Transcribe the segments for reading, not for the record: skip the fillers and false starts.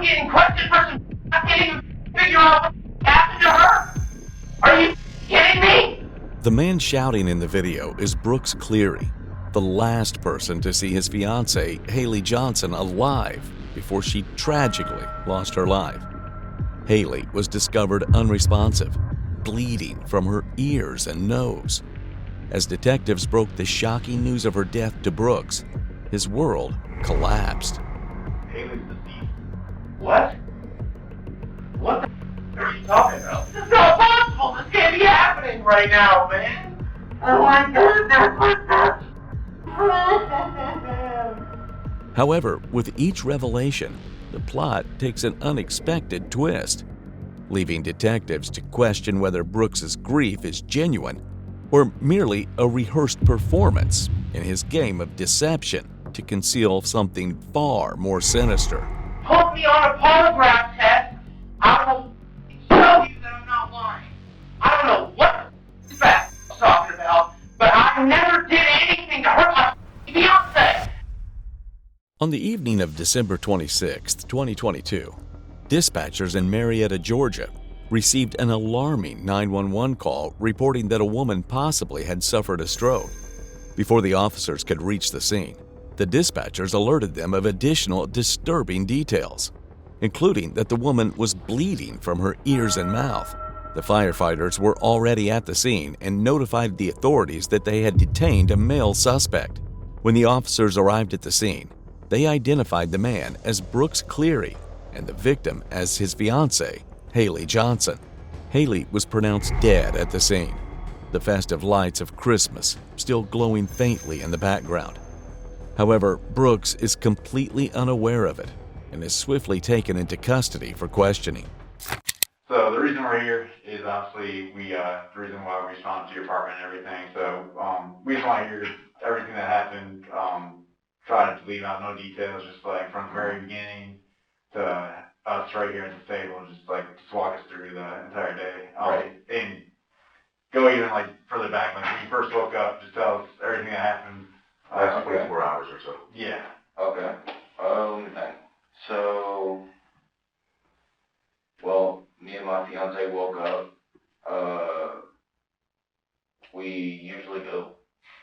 getting questioned for some I can't even figure out what happened to her. Are you kidding me? The man shouting in the video is Brooks Cleary, the last person to see his fiancée, Hailey Johnson, alive before she tragically lost her life. Hailey was discovered unresponsive, bleeding from her ears and nose. As detectives broke the shocking news of her death to Brooks, his world collapsed. Hailey's deceased. What? What the are you talking about? This is not possible! This can't be happening right now, man! Oh my goodness! However, with each revelation, the plot takes an unexpected twist, leaving detectives to question whether Brooks's grief is genuine or merely a rehearsed performance in his game of deception to conceal something far more sinister. Put me on a polygraph test, I will tell you that I'm not lying. I don't know what the fact I'm talking about, but I never did anything to hurt my fiancé. On the evening of December 26, 2022, dispatchers in Marietta, Georgia, received an alarming 911 call reporting that a woman possibly had suffered a stroke. Before the officers could reach the scene, the dispatchers alerted them of additional disturbing details, including that the woman was bleeding from her ears and mouth. The firefighters were already at the scene and notified the authorities that they had detained a male suspect. When the officers arrived at the scene, they identified the man as Brooks Cleary and the victim as his fiancée, Hailey Johnson. Hailey was pronounced dead at the scene, the festive lights of Christmas still glowing faintly in the background. However, Brooks is completely unaware of it and is swiftly taken into custody for questioning. So the reason we're here is obviously the reason why we responded to your apartment and everything. So we just want to hear everything that happened. Try to leave out no details, just like from the very beginning to us right here at the table, just walk us through the entire day. Right. And go even further back, like when you first woke up, just tell us everything that happened. Last 24 hours or so. Yeah. Okay. Let me think. So, well, me and my fiance woke up. We usually go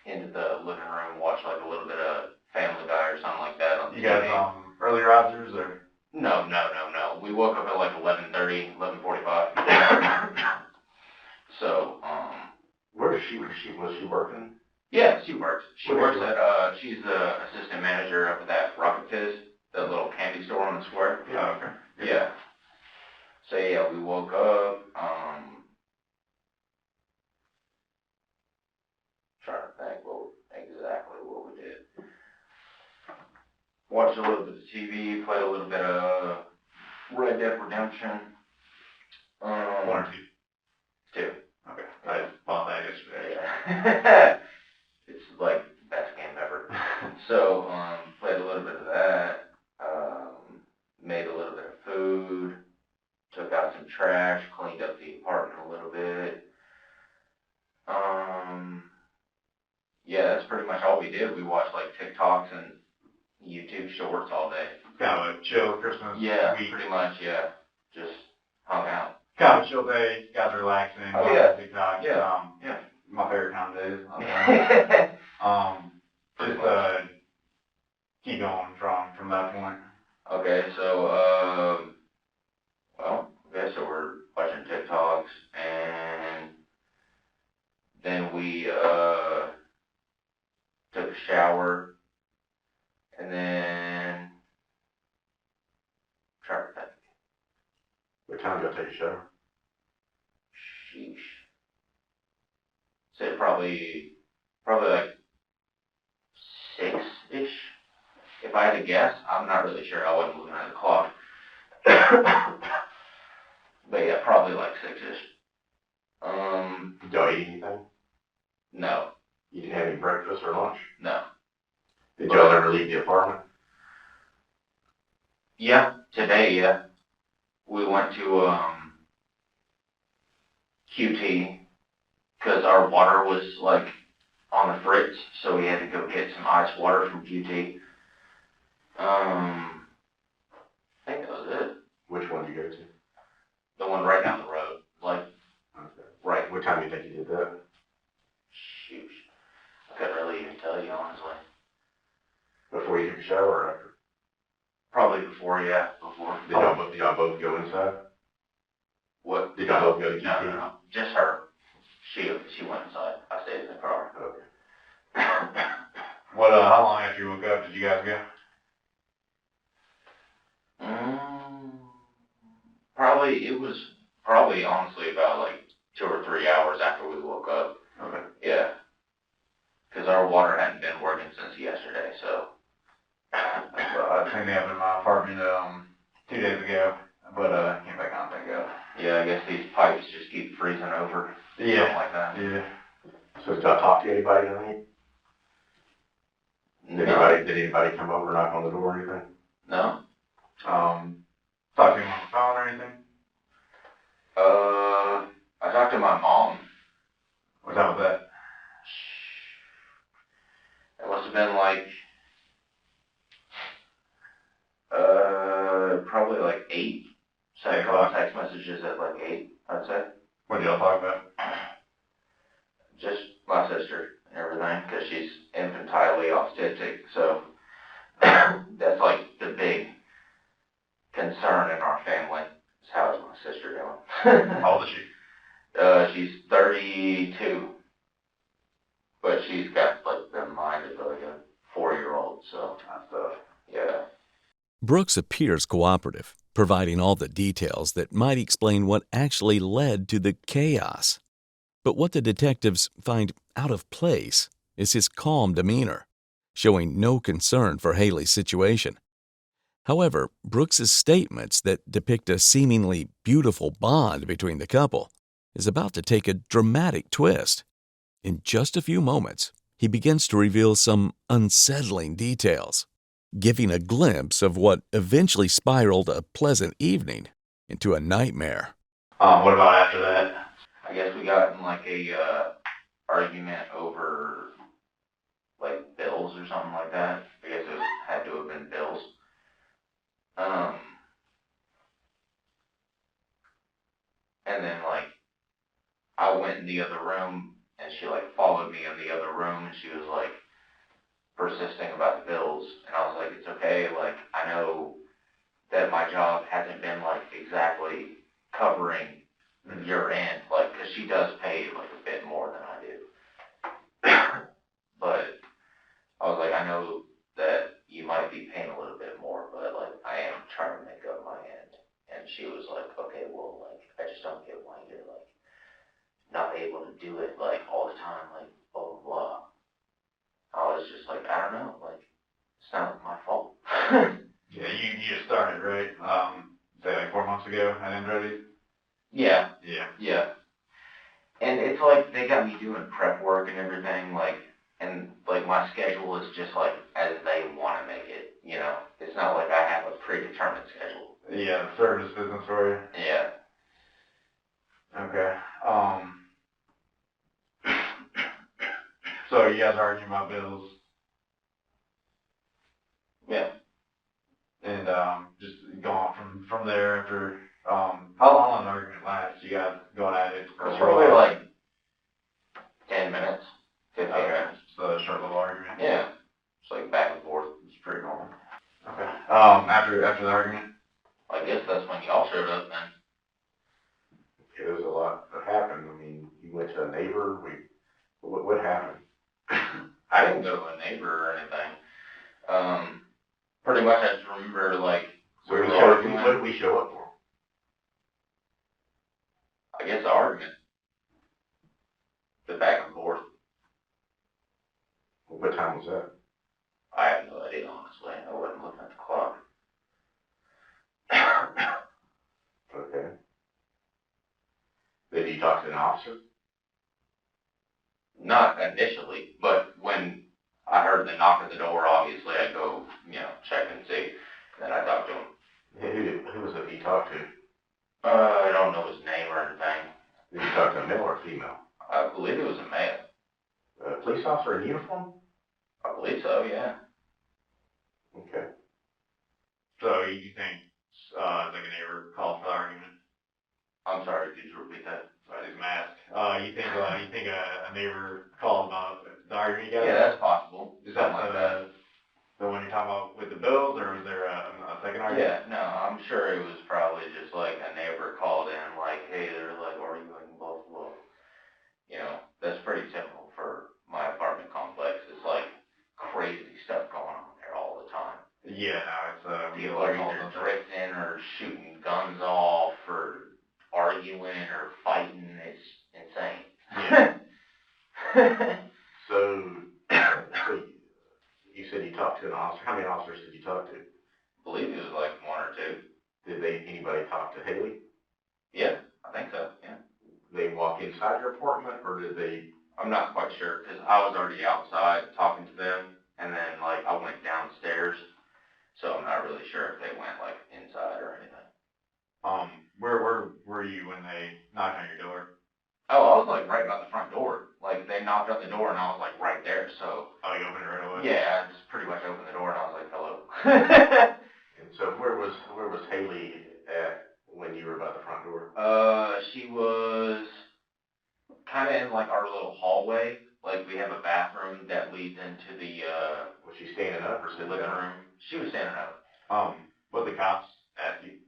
into the living room and watch a little bit of Family Guy or something like that on the You guys early risers or? No. We woke up at 11:30, 11:45. So, where is she? Was she working? Yeah, she works. She Where works does she at, she's the assistant manager up at that Rocket Fizz, that little candy store on the square. Yeah, okay. Yeah. So yeah, we woke up, trying to think exactly what we did. Watched a little bit of TV, played a little bit of Red Dead Redemption. One or two? Two. Okay. I just bought that yesterday. Yeah. It's the best game ever. So, played a little bit of that, made a little bit of food, took out some trash, cleaned up the apartment a little bit. Yeah, that's pretty much all we did. We watched TikToks and YouTube shorts all day. Kind of a chill Christmas week. Pretty much, yeah. Just hung out. Kind of a chill day, guys relaxing, Oh, yeah. TikTok. Yeah. My favorite time of days. Pretty Just much. keep going from that point. Okay, so, so we're watching TikToks, and then we, took a shower, and then, try to think. What time did y'all take a shower? Sheesh. Say probably 6-ish. If I had to guess, I'm not really sure. I wasn't looking at the clock. But yeah, probably 6-ish. Did y'all eat anything? No. You didn't have any breakfast or lunch? No. Did y'all ever leave the apartment? Yeah, today, yeah. We went to, QT, because our water was, on the fritz, so we had to go get some ice water from QT. I think that was it. you go to? The one right down the road, like, Okay. right. What time do you think you did that? Shoot. I couldn't really even tell you, honestly. Before you took a shower or after? Probably before, yeah, before. Did y'all both go inside? What? Did y'all both go to No, GT? no, just her. She went inside. I stayed in the car. Okay. How long after you woke up did you guys go? It was probably honestly about like 2 or 3 hours after we woke up. Okay. Yeah. Because our water hadn't been working since yesterday, so. I cleaned it up in my apartment 2 days ago, but came back on, thank God. Yeah, I guess these pipes just keep freezing over. Yeah. Something like that. Yeah. So did y'all talk to anybody tonight? No. Did anybody come over, knock on the door or anything? No. Talk to him on the phone or anything? I talked to my mom. What time was that? It must have been like, probably like 8. Sent a couple text messages at like 8, I'd say. What did y'all talk about? Just my sister and everything, because she's infantilely autistic, so that's like the big concern in our family, is how is my sister doing. How old is she? She's 32, but she's got like the mind of like a 4-year-old, so yeah. Brooks appears cooperative, providing all the details that might explain what actually led to the chaos. But what the detectives find out of place is his calm demeanor, showing no concern for Hailey's situation. However, Brooks's statements that depict a seemingly beautiful bond between the couple is about to take a dramatic twist. In just a few moments, he begins to reveal some unsettling details, giving a glimpse of what eventually spiraled a pleasant evening into a nightmare. What about after that? I guess we got in like a argument over like bills or something like that. I guess it had to have been bills. And then like I went in the other room and she like followed me in the other room and she was like persisting about the bills, and I was like, it's okay, like I know that my job hasn't been like exactly covering your end, like, because she does pay like a bit more than I do. But I was like, I know that you might be paying a little bit more, but like I am trying to make up my end. And she was like, okay, well, like I just don't get why you're like not able to do it like all the time, like blah blah blah. I was just like, I don't know, like it's not my fault. Yeah, you just started, right? Say like 4 months ago at Andretti? Yeah. Yeah. Yeah. And it's like they got me doing prep work and everything, like, and like my schedule is just like as they want to make it, you know. It's not like I have a predetermined schedule. Yeah, service business for you. Yeah. Okay. So you guys are arguing about bills Yeah. and just going from there after how long did the argument last? You guys going at it for a short Probably while? like 10 minutes, 15 Okay. minutes. So a short little argument. Yeah. It's like back and forth. It's pretty normal. Okay. After the argument? I guess that's when y'all showed up then. Yeah, there's a lot that happened. I mean, you went to a neighbor. What happened? I didn't go to a neighbor or anything. Pretty much I just remember like So we were what arguing. did we show up for? I guess the argument. The back and forth. What time was that? I have no idea, honestly. I wasn't looking at the clock. Okay. Did you talk to an officer? Not initially, but when I heard the knock at the door, obviously I go, check and see. And then I talked to him. Who was it he talked to? I don't know his name or anything. Did you talk to a male or a female? I believe it was a male. A police officer in uniform? I believe so, yeah. Okay. So you think it's like an neighbor called for the argument? I'm sorry, could you repeat that? Sorry, his mask. You think a neighbor called about the argument you guys? Yeah, that's possible. Is that the one you're talking about with the bills, or was there a second argument? Yeah, no, I'm sure it was probably just like a neighbor called in, like, hey, they're like arguing, blah, blah, blah. You know, that's pretty typical for my apartment complex. It's like crazy stuff going on there all the time. Yeah, no, it's People are either drifting or shooting guns off or arguing or fighting. It's insane. Yeah. So you said you talked to an officer. How many officers did you talk to? I believe it was like one or two. Did anybody talk to Hailey? Yeah, I think so, yeah. They walk inside your apartment, or did they? I'm not quite sure, because I was already outside talking to them, and then, like, I went downstairs, so I'm not really sure if they went, like, inside or anything. Where were you when they knocked on your door? Oh, I was, like, right by the front door. Like, they knocked on the door, and I was, like, right there, so. Oh, you opened it right away? Yeah, I just pretty much opened the door, and I was like, hello. And so where was Hailey at when you were by the front door? She was kind of in, like, our little hallway. Like, we have a bathroom that leads into the, Was she standing up or sitting living down? room. She was standing up. What did the cops ask you?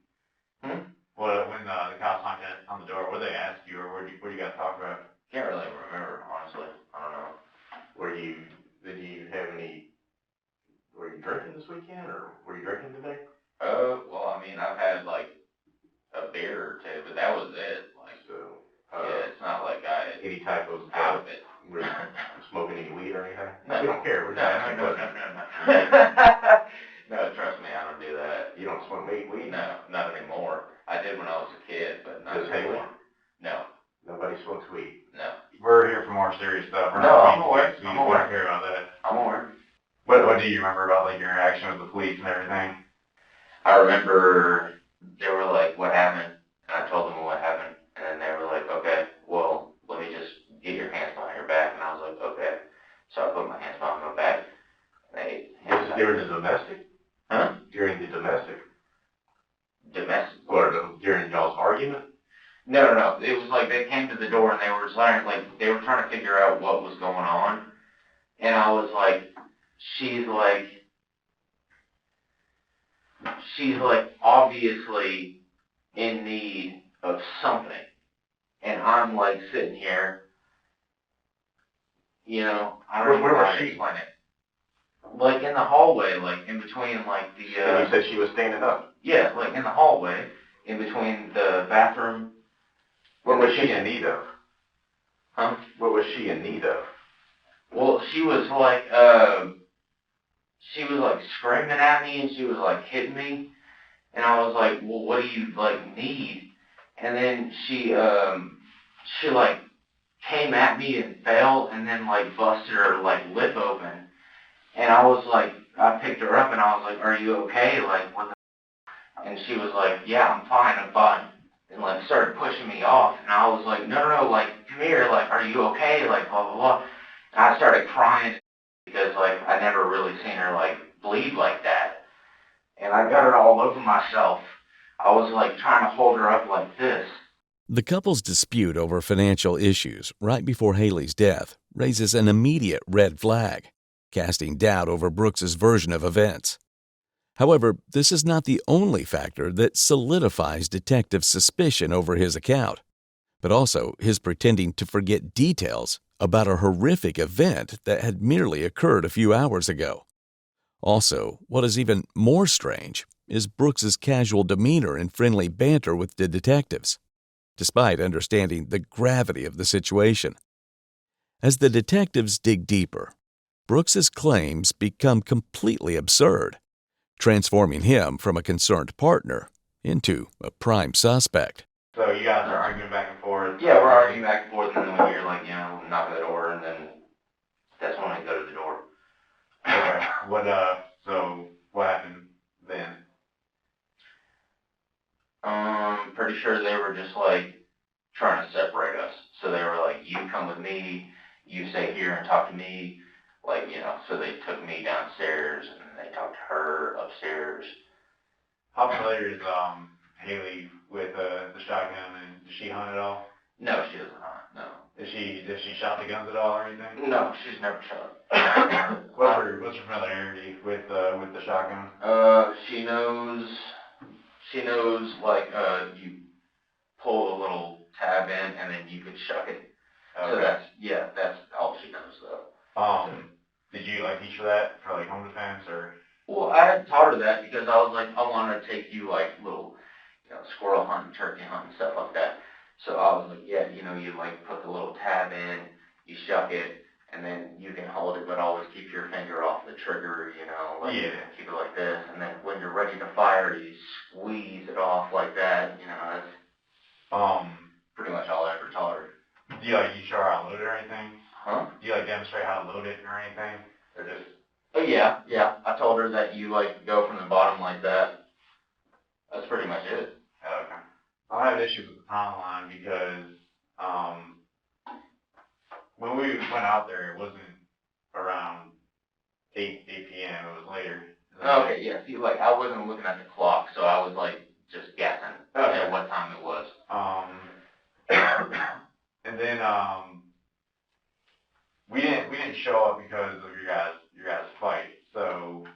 When the cops knocked on the door, what did they ask you, or what did you guys talk about? Can't really remember, honestly. I don't know. Were you drinking this weekend, or were you drinking today? Well, I mean, I've had, like, a beer or two, but that was it. Like, So, yeah, it's not like I any type of out of it. Were you smoking any weed or anything? No. We don't care. We're just asking No. No, trust me, I don't do that. You don't smoke weed? No, not anymore. I did when I was a kid, but not Does Hailey? anymore. No. Nobody smokes weed? No. We're here for more serious stuff. I'm aware. We don't care about that. I'm aware. What do you remember about, like, your interaction with the police and everything? I remember they were like, what happened? And I told them what happened. And then they were like, okay, well, let me just get your hands behind your back. And I was like, okay. So I put my hands behind my back. This is during the domestic? Huh? During the domestic? Domestic? Or during y'all's argument? No. It was like they came to the door and they were trying to figure out what was going on. And I was like, she's like obviously in need of something. And I'm like sitting here, you know, I don't know how to explain it. Like in the hallway, like in between like the And you said she was standing up? Yeah, like in the hallway, in between the bathroom. What was she in need of? Huh? What was she in need of? Well, she was like screaming at me and she was like hitting me. And I was like, well, what do you like need? And then she like came at me and fell and then like busted her like lip open. And I was like, I picked her up and I was like, are you okay? Like, what the? And she was like, yeah, I'm fine. And like started pushing me off. And I was like, no, like, come here. Like, are you okay? Like, blah, blah, blah. And I started crying because like I never really seen her like bleed like that. And I got it all over myself. I was like trying to hold her up like this. The couple's dispute over financial issues right before Hailey's death raises an immediate red flag, casting doubt over Brooks's version of events. However, this is not the only factor that solidifies detectives' suspicion over his account, but also his pretending to forget details about a horrific event that had merely occurred a few hours ago. Also, what is even more strange is Brooks's casual demeanor and friendly banter with the detectives, despite understanding the gravity of the situation. As the detectives dig deeper, Brooks's claims become completely absurd, transforming him from a concerned partner into a prime suspect. So you guys are arguing back and forth? Yeah, we're arguing back and forth, and then we hear like, you know, knock on the door, and then that's when I go to the door. Okay. So what happened then? Pretty sure they were just like trying to separate us. So they were like, you come with me, you stay here and talk to me. Like, you know, so they took me downstairs and they talked to her upstairs. How familiar is Hailey with the shotgun, and does she hunt at all? No, she doesn't hunt, no. Does she shot the guns at all or anything? No, she's never shot. What's her familiarity with the shotgun? She knows, like, you pull a little tab in and then you could shuck it. Okay. So that's all she knows though. Did you like teach her that for like home defense or? Well, I had taught her that because I was like, I want to take you like little, squirrel hunting, turkey hunting, stuff like that. So I was like, yeah, you like put the little tab in, you shuck it, and then you can hold it, but always keep your finger off the trigger, keep it like this, and then when you're ready to fire, you squeeze it off like that, that's pretty much all I ever taught her. Do you show her how to load it or anything? Huh? Do you demonstrate how to load it or anything? Or just? Oh yeah. I told her that you go from the bottom like that. That's pretty much it. Okay. I have issues with the timeline because when we went out there, it wasn't around 8 p.m. It was later. Okay, yeah. See, I wasn't looking at the clock, so I was just guessing at what time it was. And then we didn't show up because of your guys' fight. So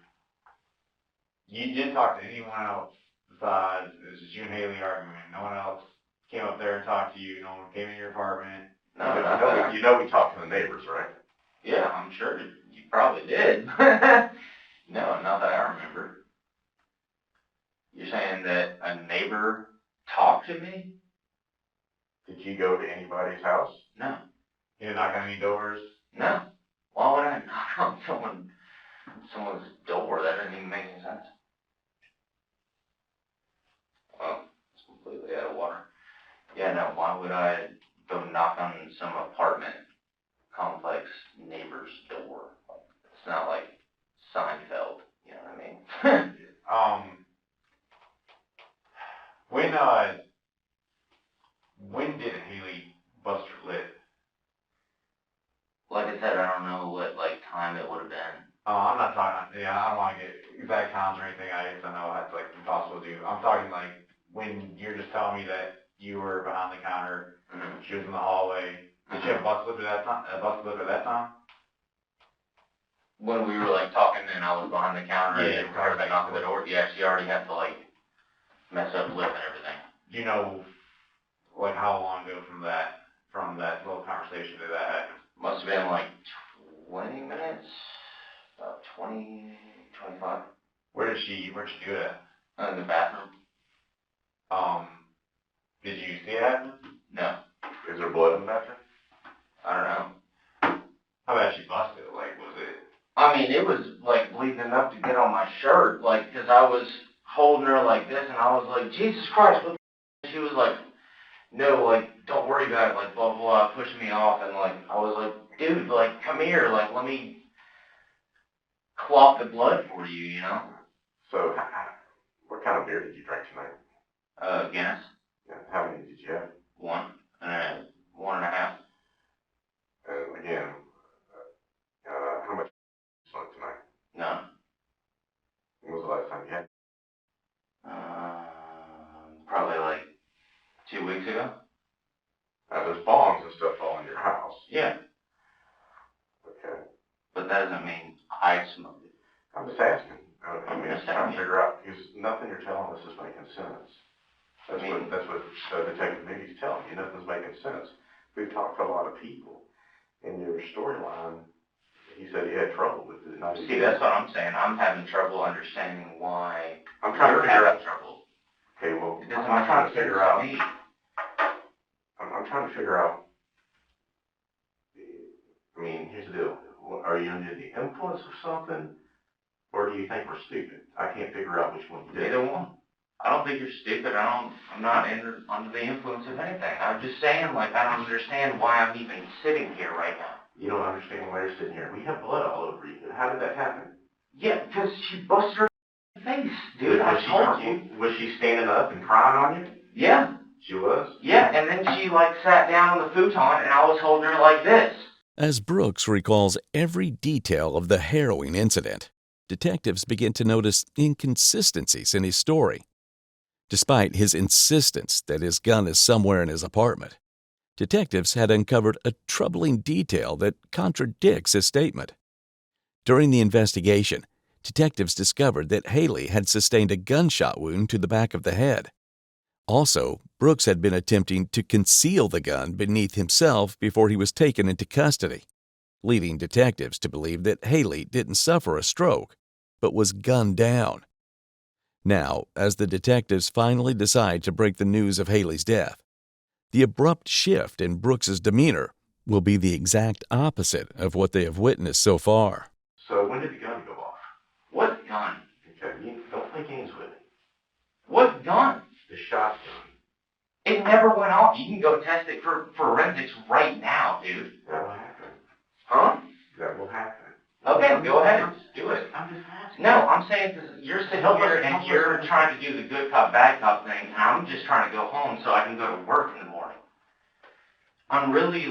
you didn't talk to anyone else besides it was just you and Hailey arguing. No one else came up there and talked to you. No one came in your apartment. No, you know we talked to the neighbors, right? Yeah, I'm sure you probably did. No, not that I remember. You're saying that a neighbor talked to me? Did you go to anybody's house? No. You didn't knock on any doors? No. Why would I knock on someone's door? That doesn't even make any sense. Well, it's completely out of water. Yeah, no, why would I go knock on some apartment complex neighbor's door? It's not like Seinfeld, you know what I mean? When did Hailey bust her lip? Like I said, I don't know what time it would have been. I'm not talking. Yeah, I don't want to get exact times or anything. I know that's impossible to do. I'm talking when you're just telling me that you were behind the counter, she was in the hallway. Did she have a bust lip at that time? When we were talking and I was behind the counter and everybody knocked on the door, yeah, she already had to mess up lip and everything. Do you know how long ago from that little conversation did that happen? Must have been 20 minutes, about 20, 25. Where'd she do it at? In the bathroom. Did you see it happen? No. Is there blood in the bathroom? I don't know. How about she busted it? Was it? I mean, it was bleeding enough to get on my shirt, because I was holding her like this, and I was like, Jesus Christ, what the She was like, no, don't worry about it, blah, blah, blah, pushing me off, and I was like, dude, come here, let me clot the blood for you, So, what kind of beer did you drink tonight? Guinness. Yeah, how many did you have? One and a half. Again, how much smoked tonight? None. When was the last time you had? Probably 2 weeks ago. There's bongs and stuff all in your house. Yeah. Okay. But that doesn't mean I smoked it. I'm just asking. I'm just trying to figure out, because nothing you're telling us is making sense. That's what Detective Newby's telling you. Nothing's making sense. We've talked to a lot of people. In your storyline, he said you had trouble with it. See, that's what I'm saying. I'm having trouble understanding why I'm trying to figure out trouble. Okay, well, I'm trying to figure out. I'm trying to figure out. I mean, here's the deal. Are you under the influence of something, or do you think we're stupid? I can't figure out which one you did. Either one. I don't think you're stupid. I'm not under the influence of anything. I'm just saying, I don't understand why I'm even sitting here right now. You don't understand why you're sitting here. We have blood all over you. How did that happen? Yeah, because she busted her face, dude. I told you. Was she standing up and crying on you? Yeah. She was? Yeah, and then she sat down on the futon, and I was holding her like this. As Brooks recalls every detail of the harrowing incident, detectives begin to notice inconsistencies in his story. Despite his insistence that his gun is somewhere in his apartment, detectives had uncovered a troubling detail that contradicts his statement. During the investigation, detectives discovered that Hailey had sustained a gunshot wound to the back of the head. Also, Brooks had been attempting to conceal the gun beneath himself before he was taken into custody, leading detectives to believe that Hailey didn't suffer a stroke, but was gunned down. Now, as the detectives finally decide to break the news of Hailey's death, the abrupt shift in Brooks's demeanor will be the exact opposite of what they have witnessed so far. So when did the gun go off? What gun? Okay, you don't play games with it. What gun? The shotgun. It never went off. You can go test it for forensics right now, dude. That will happen. Huh? That will happen. Okay, go ahead. Do it. I'm just asking. No, I'm saying because you're sitting here and you're trying to do the good cop, bad cop thing, and I'm just trying to go home so I can go to work in the morning. I'm really,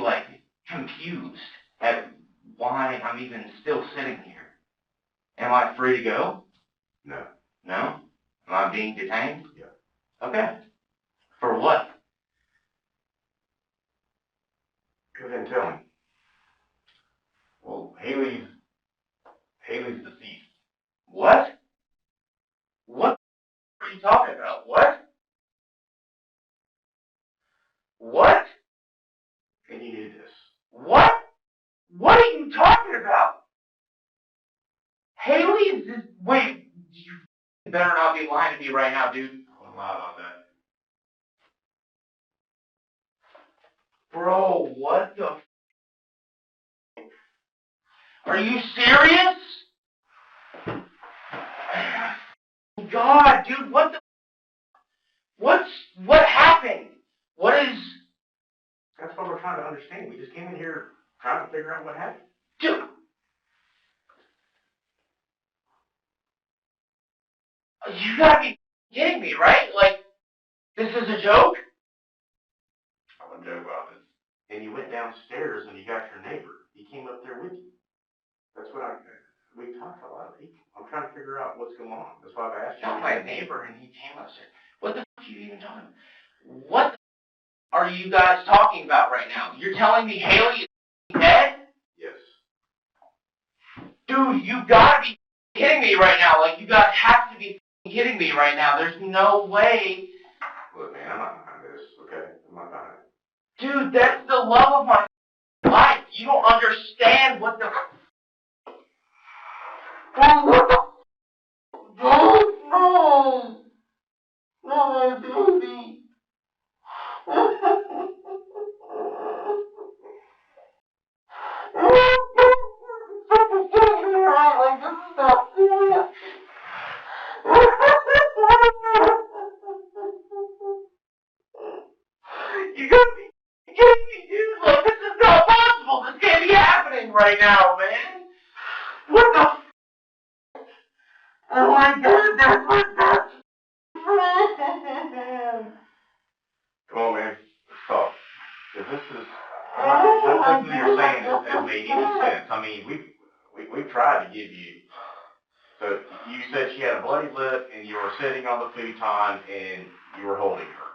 confused at why I'm even still sitting here. Am I free to go? No. No? Am I being detained? Yeah. Okay. For what? Go ahead and tell me. Well, Hailey's deceased. What? What are you talking about? What? What? And you knew this. What? What are you talking about? Hailey is this. Wait, you better not be lying to me right now, dude. I wouldn't lie about that. Bro, what the? Are you serious? God, dude, what the? What happened? What is? That's what we're trying to understand. We just came in here trying to figure out what happened. Dude. You gotta be kidding me, right? This is a joke? I wouldn't joke about this. And you went downstairs and you got your neighbor. He came up there with you. That's what we talked to a lot of people. I'm trying to figure out what's going on. That's why I've asked you. Not my neighbor, and he came upstairs. What the f*** are you even talking about? What the f*** are you guys talking about right now? You're telling me Hailey is dead? Yes. Dude, you gotta be kidding me right now. You guys have to be kidding me right now. There's no way. Look, man, I'm not behind this, okay? I'm not behind it. Dude, that's the love of my life. You don't understand what the... Oh, what the... No! No, baby. You gotta be kidding me, dude. This is not possible. This can't be happening right now, man. What the? Oh my God, that's my best friend. Come on, man. Let's talk. If this is... Nothing you're saying has made any sense. I mean, we've tried to give you... So, you said she had a bloody lip, and you were sitting on the futon, and you were holding her.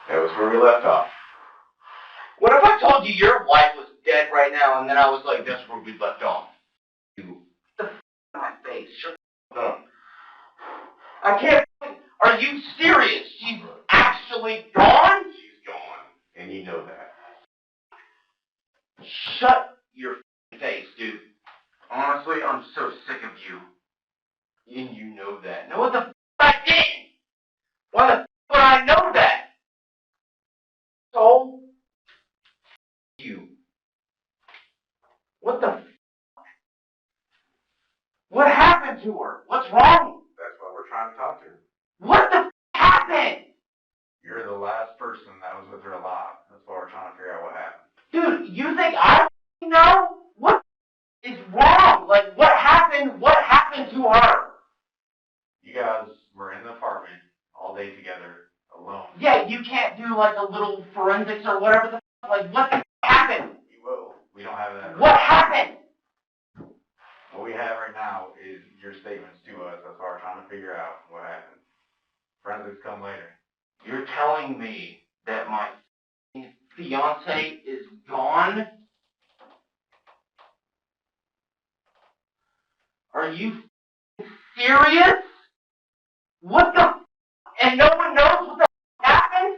That was where we left off. What if I told you your wife was dead right now, and then I was like, that's where we left off? You... The f*** in my face. Shut up. I can't... Are you serious? She's actually gone? She's gone, and you know that. Shut your face, dude. Honestly, I'm so sick of you. And you know that. Know what the f*** I did? Why the f*** would I know that? So? You. What the f***? What happened to her? What's wrong? That's why we're trying to talk to her. What the f*** happened? You're the last person that was with her alive. That's why we're trying to figure out what happened. Dude, you think I know? What is wrong? What happened? What happened to her? You guys were in the apartment all day together, alone. Yeah, you can't do a little forensics or whatever the f***. What the f*** happened? We will. We don't have that. What happened? What we have right now is your statements to us. That's why we're trying to figure out what happened. Forensics come later. You're telling me that my fiancée is gone? Are you serious? What the? And no one knows what the happened?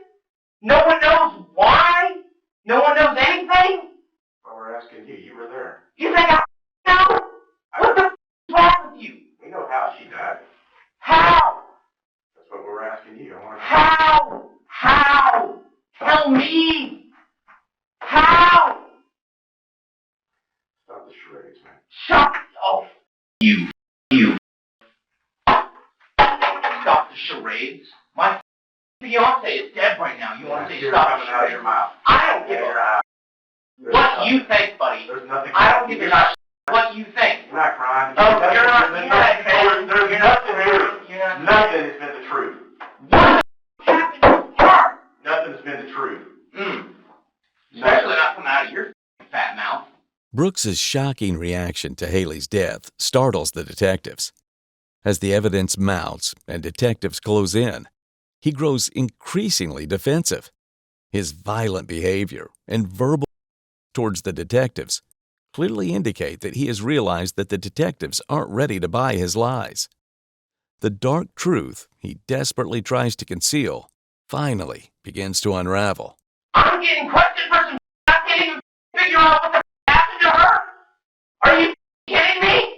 No one knows why? No one knows anything? Well, we're asking you. You were there. You think I know? What the is wrong with you? We know how she died. How? That's what we're asking you. I want to. How? How? Tell me. How? Stop the charades, man. Shut up. You. Stop the charades. My fiancé is dead right now. You want to say Tears stop the coming out of charades? your mouth. I don't give a what you think, buddy. There's nothing. I don't give a shit what you think. You're not crying. Oh, you're not. You're not. There's nothing here. You're not. Nothing has been the truth. What happened to her? Nothing's been the truth. Especially not coming out of your fat mouth. Brooks's shocking reaction to Hailey's death startles the detectives. As the evidence mounts and detectives close in, he grows increasingly defensive. His violent behavior and verbal towards the detectives clearly indicate that he has realized that the detectives aren't ready to buy his lies. The dark truth he desperately tries to conceal finally begins to unravel. I'm getting questioned for some I can't even figure out what the happened to her. Are you kidding me?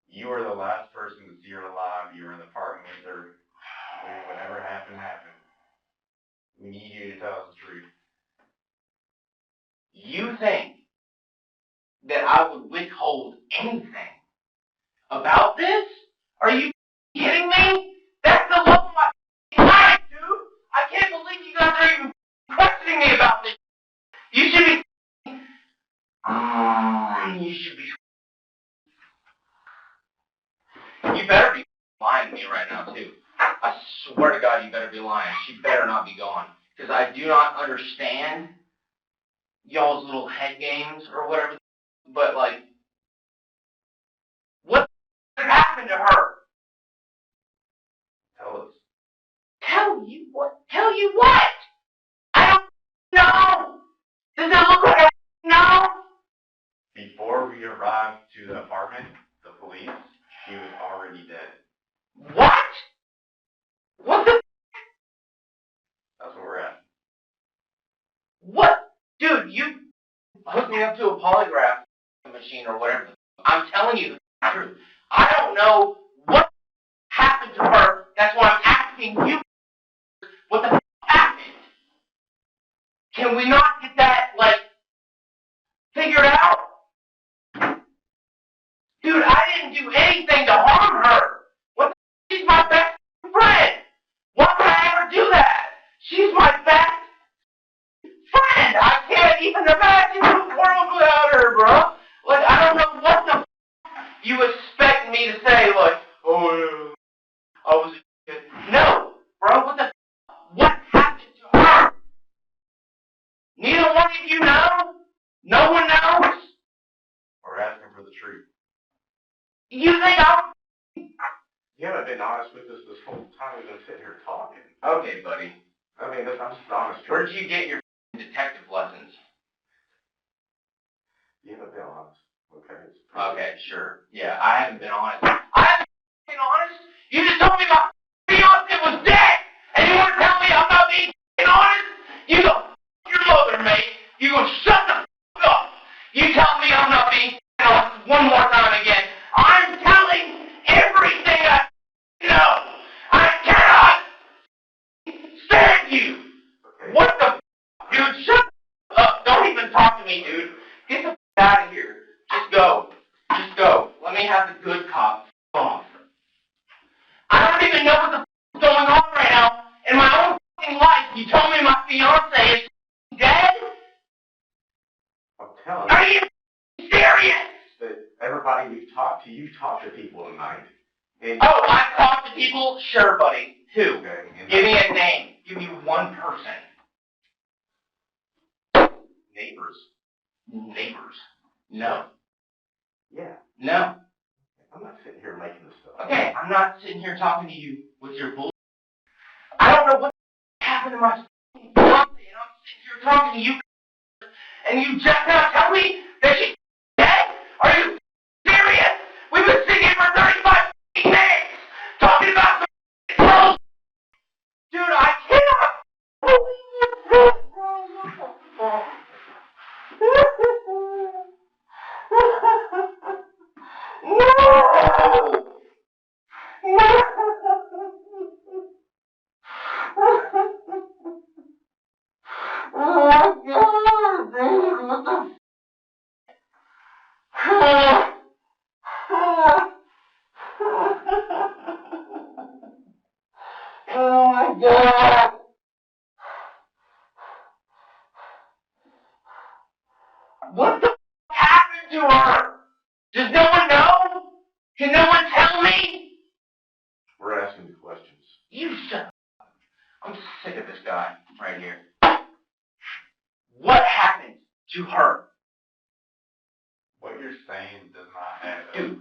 You were the last person to see her alive. You were in the apartment with her. Whatever happened, happened. We need you to tell us the truth. You think that I would withhold anything about this? Are you kidding me? That's the love of my life, dude. I can't believe you guys are even questioning me about this. You should be. You should be. You better be lying to me right now, too. I swear to God, you better be lying. She better not be gone. Because I do not understand y'all's little head games or whatever. But, like, what happened to her? Tell us. Tell you what? Tell you what? I don't know. Does it look like I know? Before we arrived to the apartment, the police, she was already dead. What? What the? That's what we're at. What? Dude, you hooked me up to a polygraph machine or whatever. I'm telling you the truth. I don't know what happened to her. That's why I'm asking you what the happened. Can we not get that, like, figured out? Dude, I didn't do anything to harm her. What the? She's my best friend. Why would I ever do that? She's my best friend. I can't even imagine the world without her, bro. Like, I don't know what the you expect me to say, like, oh, I was a kid. No, bro, what happened to her? Neither one of you know? No one knows? We're asking for the truth. You think I'm... You haven't been honest with us this whole time we've been sitting here talking. Okay, buddy. I mean, I'm just honest. Where'd you get your detective lessons? You haven't been honest. Okay. Okay, sure. Yeah, I haven't been honest. I haven't been honest? You just told me my fiancé was dead! And you want to tell me I'm not being honest? You go your mother, mate. You go shut the up. You tell me I'm not being honest one more time again. I'm telling everything I know. I cannot stand you. Okay. What the dude? Shut up. Don't even talk to me, dude. Get the out of here. Just go. Just go. Let me have the good cop off. I don't even know what the is going on right now in my own fucking life. You told me my fiancé is dead? I'm telling Are you you serious? that everybody you've talked to people tonight. And Oh, I've talked to people? Sure, buddy. Who? Okay. Give me a name. Give me one person. Neighbors. Neighbors. No. Yeah. No. I'm not sitting here making this stuff. Okay, I'm not sitting here talking to you with your bull. I don't know what happened to my fiancée, and I'm sitting here talking to you, and you just now tell me that she's dead? Are you serious? We've been sitting here for 35 minutes talking about some girls. Dude, I cannot believe this. No! Oh my God, dude, what the oh my God! What the happened to her? Does no one know? Can no one tell me? We're asking you questions. You shut up. I'm sick of this guy right here. What happened to her? What you're saying does not add up. Dude,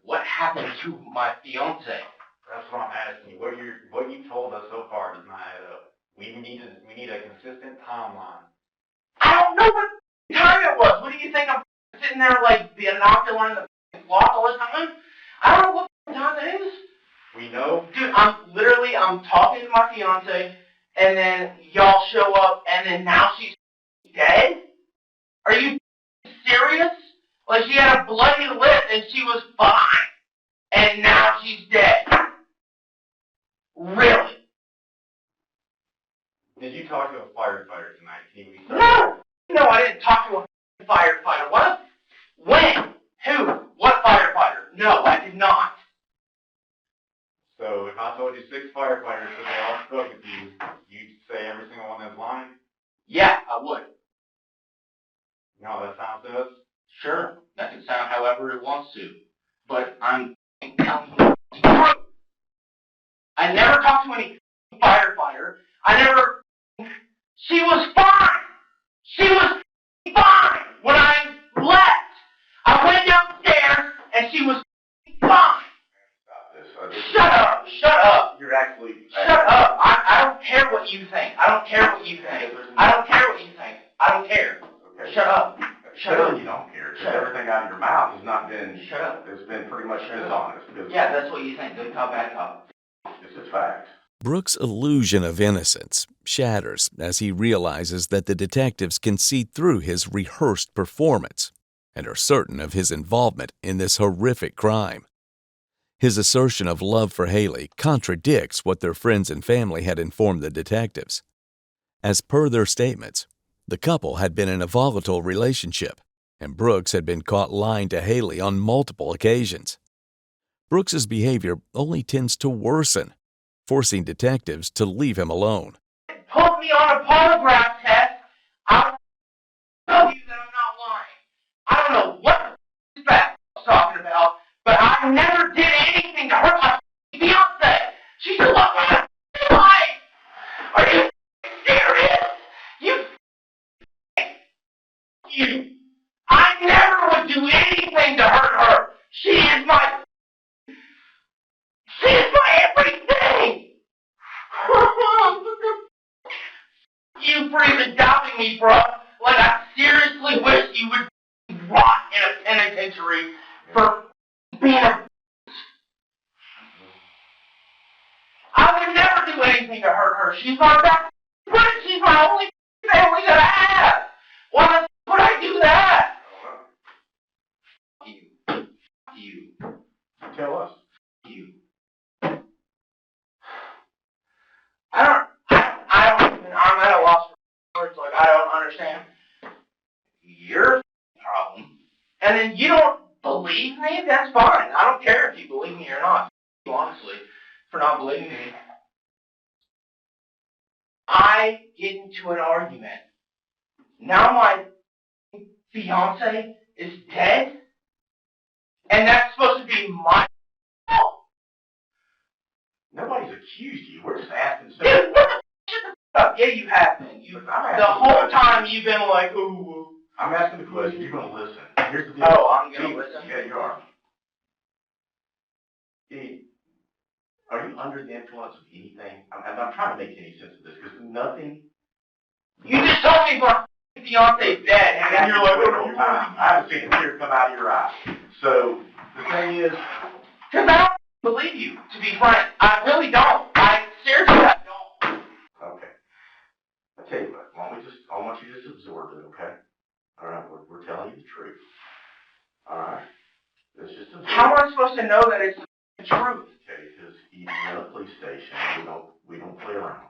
what happened to my fiancée? That's what I'm asking you. What you told us so far does not add up. We need a consistent timeline. I don't know what time it was. What do you think? I'm sitting there like the inocular in the clock all the time? I don't know what time it is. We know. Dude, I'm talking to my fiancée, and then y'all show up, and then now she's dead? Are you serious? Like, she had a bloody lip, and she was fine, and now she's dead. Really? Did you talk to a firefighter tonight? Can you No! No, I didn't talk to a firefighter. What? When? Who? What firefighter? No, I did not. So if I told you 6 firefighters said they all spoke with you, you'd say every single one that's lying? Yeah, I would. You know how that sounds to us? Sure, that can sound however it wants to. But I'm telling you the truth. I never talked to any firefighter. She was fine. She was fine when I left. I went downstairs and she was fine. Stop this. Shut up. Shut up. You're actually... Shut up. I don't care what you think. I don't care what you think. I don't care what you think. I don't care. Okay. Shut up. Shut up. You don't care. Shut up. Everything out of your mouth has not been... Shut up. It's been pretty much dishonest. Yeah, that's what you think. Good cop, bad cop. It's a fact. Brooks' illusion of innocence shatters as he realizes that the detectives can see through his rehearsed performance and are certain of his involvement in this horrific crime. His assertion of love for Hailey contradicts what their friends and family had informed the detectives. As per their statements, the couple had been in a volatile relationship, and Brooks had been caught lying to Hailey on multiple occasions. Brooks's behavior only tends to worsen, forcing detectives to leave him alone. Put me on a polygraph test. I'll tell you that I'm not lying. I don't know what this fat was talking about, but I never did anything to hurt my fiancée. She's the love of my life. Are you serious? You. I never would do anything to hurt her. She is my everything. You for even doubting me, bro. Like, I seriously wish you would rot in a penitentiary for being a... I would never do anything to hurt her. She's my best friend. She's my only family that I have. Why would I do that? You. Tell us. You. I'm at a loss for words. Like, I don't understand your problem. And then you don't believe me? That's fine. I don't care if you believe me or not, honestly, for not believing me. I get into an argument. Now my fiancé is dead? And that's supposed to be my fault? Nobody's accused you. We're just asking Dude, shut the up. Yeah, you have been. The whole time you've been like, ooh. I'm asking the question. You're going to listen. Here's the deal. Oh, I'm going to listen? Yeah, you are. Are you under the influence of anything? I'm trying to make any sense of this, because nothing. You just told me my fiance's dead. And you're like, what are you time? I haven't seen a tear come out of your eye. So, the thing is. Because I don't believe you, to be frank. I really don't. Seriously, I don't. Okay. I tell you what, I want you to just absorb it, okay? All right, we're telling you the truth. All right? Let's just absorb it. How am I supposed to know that it's the truth? Okay, because even in a police station, we don't play around.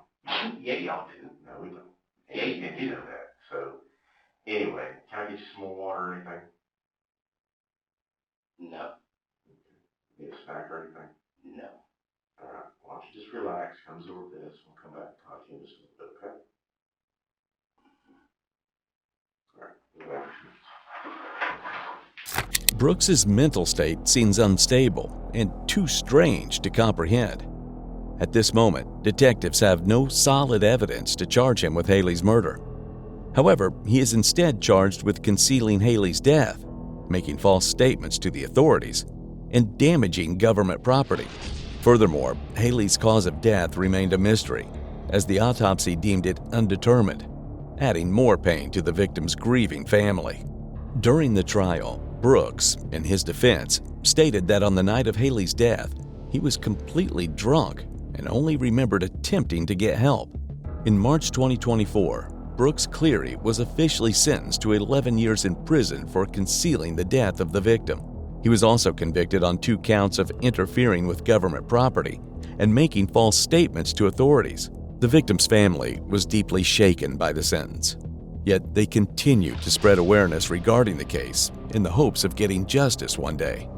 Yeah, y'all do. No, we don't. Yeah, you And do. you know that. So, anyway, can I get you some more water or anything? No. Get a snack or anything? No. All right, why don't you just relax, come absorb this, we'll come back and talk to you in just a little bit, okay? All right, relax. Brooks's mental state seems unstable and too strange to comprehend. At this moment, detectives have no solid evidence to charge him with Hailey's murder. However, he is instead charged with concealing Hailey's death, making false statements to the authorities, and damaging government property. Furthermore, Hailey's cause of death remained a mystery, as the autopsy deemed it undetermined, adding more pain to the victim's grieving family. During the trial, Brooks, in his defense, stated that on the night of Hailey's death, he was completely drunk and only remembered attempting to get help. In March 2024, Brooks Cleary was officially sentenced to 11 years in prison for concealing the death of the victim. He was also convicted on 2 counts of interfering with government property and making false statements to authorities. The victim's family was deeply shaken by the sentence. Yet they continued to spread awareness regarding the case in the hopes of getting justice one day.